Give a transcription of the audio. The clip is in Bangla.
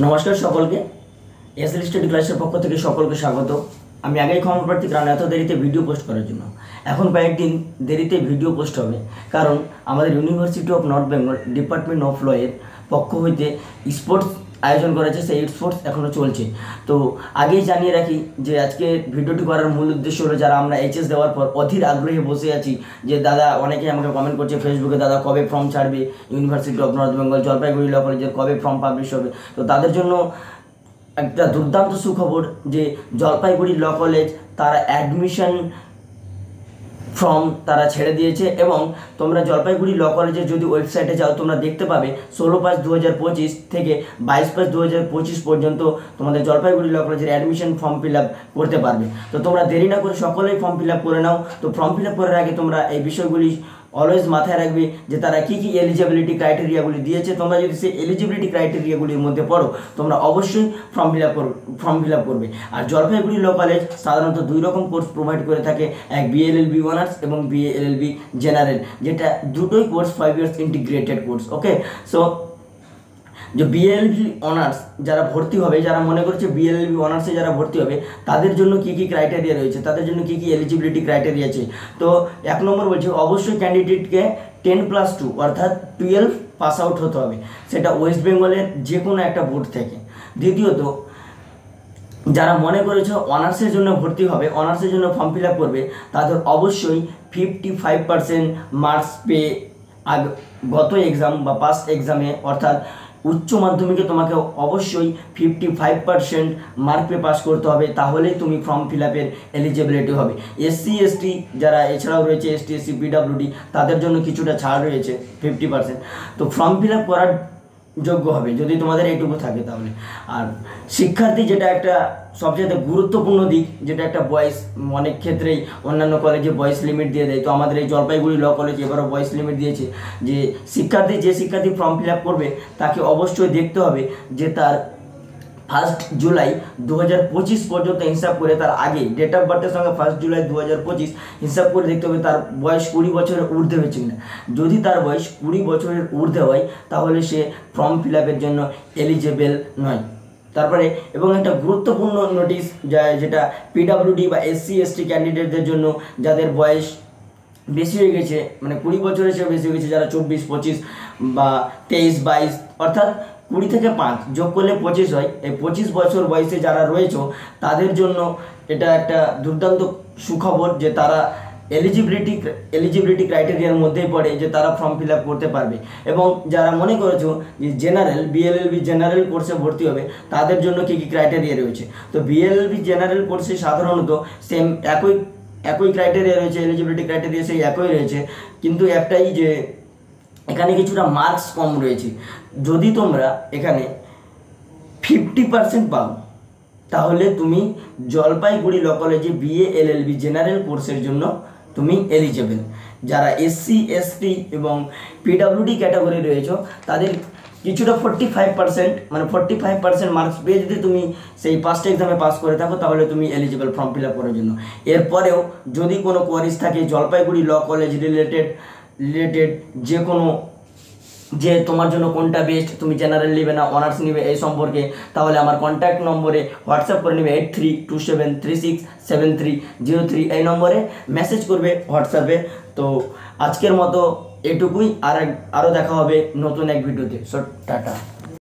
নমস্কার সকলকে এসএল স্টাডি ক্লাসের পক্ষ থেকে সকলকে স্বাগত। আমি আগেই ক্ষমা প্রার্থী, কারণ এত দেরিতে ভিডিও পোস্ট করার জন্য। এখন কয়েকদিন দেরিতে ভিডিও পোস্ট হবে, কারণ আমাদের university of north Bengal department of law এর পক্ষ হইতে স্পোর্টস আয়োজন করেছে, সেই স্পোর্টস এখনও চলছে। তো আগেই জানিয়ে রাখি যে আজকে ভিডিওটি করার মূল উদ্দেশ্য হলো, যারা আমরা এইচএস দেওয়ার পর অধীর আগ্রহে বসে আছি যে দাদা, অনেকে আমাকে কমেন্ট করছে ফেসবুকে, দাদা কবে ফর্ম ছাড়বে, University of north Bengal Jalpaiguri law কলেজের কবে ফর্ম পাবলিশ হবে। তো তাদের জন্য একটা দুর্দান্ত সুখবর যে জলপাইগুড়ি ল কলেজ তারা অ্যাডমিশন ফর্ম তারা ছেড়ে দিয়েছে, এবং তোমরা জলপাইগুড়ি ল কলেজের যদি ওয়েবসাইটে যাও তোমরা দেখতে পাবে 16/5/2025 থেকে 22/5/2025 পর্যন্ত তোমাদের জলপাইগুড়ি ল কলেজের অ্যাডমিশন ফর্ম ফিল আপ করতে পারবে। তো তোমরা দেরি না করে সকলেই ফর্ম ফিল আপ করে নাও। তো ফর্ম ফিল আপ করার আগে তোমরা এই বিষয়গুলি অলওয়েজ মাথায় রাখবে যে তারা কী কী এলিজিবিলিটি ক্রাইটেরিয়াগুলি দিয়েছে। তোমরা যদি সেই এলিজিবিলিটি ক্রাইটেরিয়াগুলির মধ্যে পড়ো, তোমরা অবশ্যই ফর্ম ফিল আপ করবে। আর জলপাইগুড়ি ল কলেজ সাধারণত দুই রকম কোর্স প্রোভাইড করে থাকে, এক বিএলএলবি অনার্স এবং বিএলএলবি জেনারেল, যেটা দুটোই কোর্স 5 ইয়ার্স ইন্টিগ্রেটেড কোর্স। ওকে, সো যে বিএলএলবি অনার্স যারা ভর্তি হবে, যারা মনে করছে বিএলএলবি অনার্সে যারা ভর্তি হবে, তাদের জন্য কী কী ক্রাইটেরিয়া রয়েছে, তাদের জন্য কী কী এলিজিবিলিটি ক্রাইটেরিয়া আছে। তো 1 নম্বর বলছে অবশ্যই ক্যান্ডিডেটকে 10+2 অর্থাৎ 12 পাস আউট হতে হবে, সেটা ওয়েস্ট বেঙ্গলের যে কোনো একটা বোর্ড থেকে। দ্বিতীয়ত, যারা মনে করেছে অনার্সের জন্য ভর্তি হবে, অনার্সের জন্য ফর্ম ফিল আপ করবে, তাদের অবশ্যই 55% মার্কস পেয়ে গত এক্সাম বা পাস্ট এক্সামে অর্থাৎ উচ্চ মাধ্যমিকে তোমাকে অবশ্যই 55% মার্ক পেয়ে পাস করতে হবে, তাহলেই তুমি ফর্ম ফিল আপের এলিজিবিলিটি হবে। এসসি এসটি যারা এছাড়াও রয়েছে, এসটি এসসি পিডাব্লিউডি, তাদের জন্য কিছুটা ছাড় রয়েছে 50%। তো ফর্ম ফিল আপ করার যোগ্য হবে যদি তোমাদের এইটুকু থাকে তাহলে। আর শিক্ষার্থী, যেটা একটা সবচেয়ে গুরুত্বপূর্ণ দিক, যেটা একটা বয়স, অনেক ক্ষেত্রেই অন্যান্য কলেজে বয়স লিমিট দিয়ে দেয়, তো আমাদের এই জলপাইগুড়ি ল কলেজ এবারও বয়স লিমিট দিয়েছে যে যে শিক্ষার্থী ফর্ম ফিল আপ করবে তাকে অবশ্যই দেখতে হবে যে তার 1 জুলাই 2025 পর্যন্ত হিসাব করে, তার আগে ডেট অফ বার্থের সঙ্গে 1 জুলাই 2025 হিসাব করে দেখতে হবে তার বয়স 20 বছরের ঊর্ধ্বে হয়েছে কিনা। যদি তার বয়স 20 বছরের ঊর্ধ্বে হয়, তাহলে সে ফর্ম ফিল আপের জন্য এলিজেবল নয়। তারপরে এবং একটা গুরুত্বপূর্ণ নোটিশ যেটা পিডাব্লিউডি বা এসসি এসটি ক্যান্ডিডেটদের জন্য, যাদের বয়স বেশি হয়ে গেছে, মানে 20 বছরের চেয়ে বেশি হয়ে গেছে, যারা 24, 25 বা 23, 22 অর্থাৎ 20 থেকে 5 যোগ করলে 25 হয়, এই 25 বছর বয়সে যারা রয়েছে তাদের জন্য এটা একটা দুর্দান্ত সুখবর যে তারা এলিজিবিলিটি ক্রাইটেরিয়ার মধ্যেই পড়ে, যে তারা ফর্ম ফিল আপ করতে পারবে। এবং যারা মনে করেছো যে জেনারেল বিএলএলবি জেনারেল কোর্সে ভর্তি হবে, তাদের জন্য কী কী ক্রাইটেরিয়া রয়েছে। তো বিএলএলবি জেনারেল কোর্সে সাধারণত সেম একই ক্রাইটেরিয়া রয়েছে, এলিজিবিলিটি ক্রাইটেরিয়া সেই একই রয়েছে, কিন্তু একটাই যে এখানে কিছুটা মার্কস কম রয়েছে। যদি তোমরা এখানে 50% পাও, তাহলে তুমি জলপাইগুড়ি ল কলেজে বিএলএলবি জেনারেল কোর্সের জন্য তুমি এলিজেবল। যারা এসসি এসটি এবং পিডাব্লিউডি ক্যাটাগরি রয়েছে, তাদের কিছুটা 45% মানে 45% মার্কস পেয়ে যদি তুমি সেই ফার্স্ট এক্সামে পাস করে থাকো, তাহলে তুমি এলিজিবল ফর্ম ফিল আপ করার জন্য। এরপরেও যদি কোনো কোয়ারিজ থাকে জলপাইগুড়ি ল কলেজ রিলেটেড যে কোনো, যে তোমার জন্য কোনটা বেস্ট, তুমি জেনারেল নেবে না অনার্স নেবে এই সম্পর্কে, তাহলে আমার কন্ট্যাক্ট নম্বরে হোয়াটসঅ্যাপ করে নেবে 8327367303 এই নম্বরে মেসেজ করবে হোয়াটসঅ্যাপে। তো আজকের মতো এটুকুই, আরও দেখা হবে নতুন এক ভিডিওতে। So tata.